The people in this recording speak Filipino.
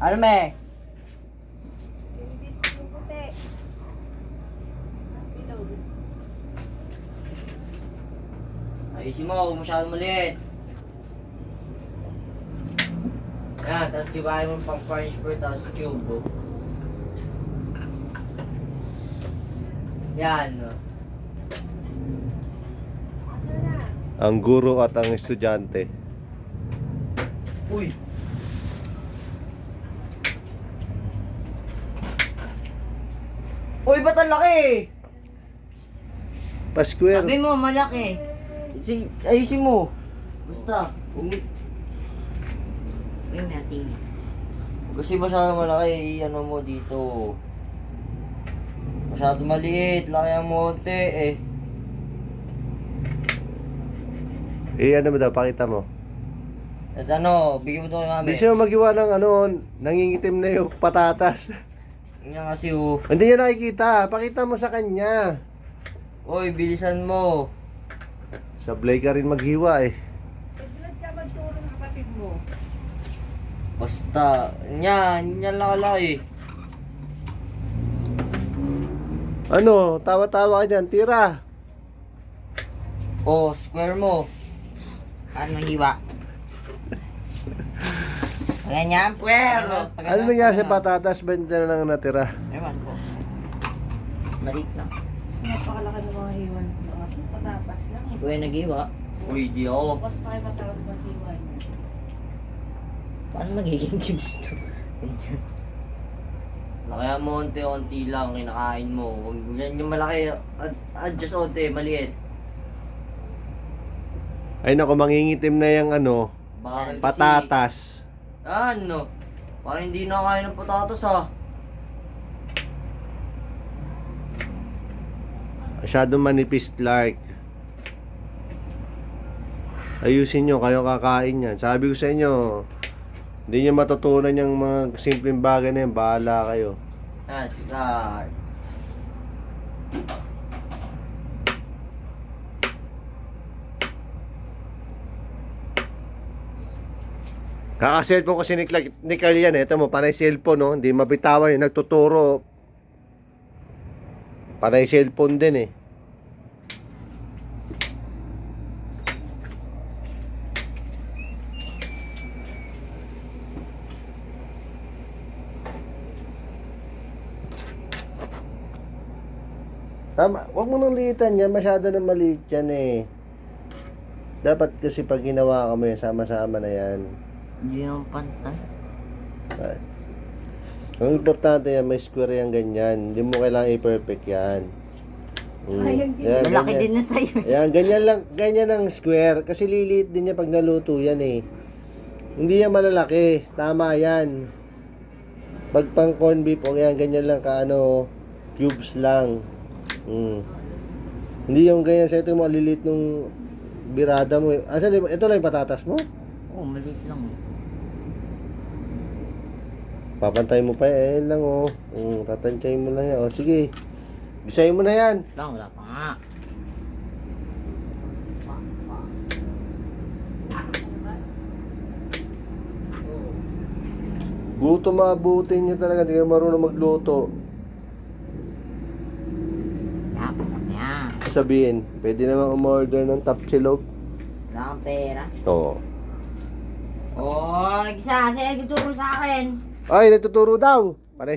Ano me? Ayusin mo, huwag masyadong maliit. Yan, tapos ibahin mo pang French fry, tapos cube. Oh. Yan. Oh. Ang guro at ang estudyante. Uy! Uy, ba't ang laki? Pa-square. Sabi mo, malaki. Ayusin mo. Basta. Yung natin. Kasi masyadong malaki, ano mo dito. Masyadong maliit, laki ang monte eh. Ano mo daw, pakita mo. At ano, bigyan mo ito kay mami. Hindi siya magiwa ng nangingitim na yung patatas. Yan kasi oh. Hindi niya nakikita, pakita mo sa kanya. Uy, bilisan mo. Sablay ka rin maghiwa eh. Ba't ka magtulong kapatid mo? Basta, yan laki. Ano, tawa-tawa ka dyan, tira. Oh, square mo. Paano hiwa? Ganyan, pwede. Ano nangyari sa patatas, ba na lang natira? Ewan ko. Balik na. Napakalaki ng mga hiwan. Patapas lang. Si Kuya nag-hiwa. Uy, di ako. Bukas pa kayo matalas mag-hiwan. Paano magiging cubes to? Laki ang monte, onti lang, kinakain mo. Huwag yan yung malaki, adjust onti, maliit. Ay naku, mangingitim na yung Bakit kasi- patatas. Ano? Parang hindi na kaya ng patatas ah. Masyadong manipis, Clark. Ayusin nyo, kayo kakain yan. Sabi ko sa inyo, hindi nyo matutunan yung mga simpleng bagay na yan. Bahala kayo. Ah, si Clark. Kaka-cellphone kasi ni Carl yan eh. Ito mo, panay cellphone no. Hindi mabitawan yun. Nagtuturo. Panay cellphone din eh. Tama, wag mo nang liitan yan. Masyado na maliit yan eh. Dapat kasi pag ginawa ka mo yan, sama-sama na yan. Hindi yung pantay. Ay. Ang importante yan, may square yan ganyan. Hindi mo kailangan i-perfect yan. Ayun, Yan, Malaki ganyan. din na sa'yo. Yan, ganyan lang, ganyan ang square. Kasi liliit din yan pag naluto yan eh. Hindi yan malalaki. Tama yan. Pag pang corn beef, o yan, ganyan lang cubes lang. Hindi yung ganyan sa ito yung maliliit nung birada mo. Asan, ito lang yung patatas mo? Oo, maliit lang. Papantay mo pa yan lang tatansyahin mo lang yan. Sige. Bisayin mo na yan. Lang, wala pa nga. Gutom maabutin nyo talaga. Hindi kayo marunong magluto. Yan. Sabihin, pwede naman umorder ng tapsilog. Wala kang pera. Oo. Oy, isa, sige, tuturo sa akin. Ay, nagtuturo daw. Panay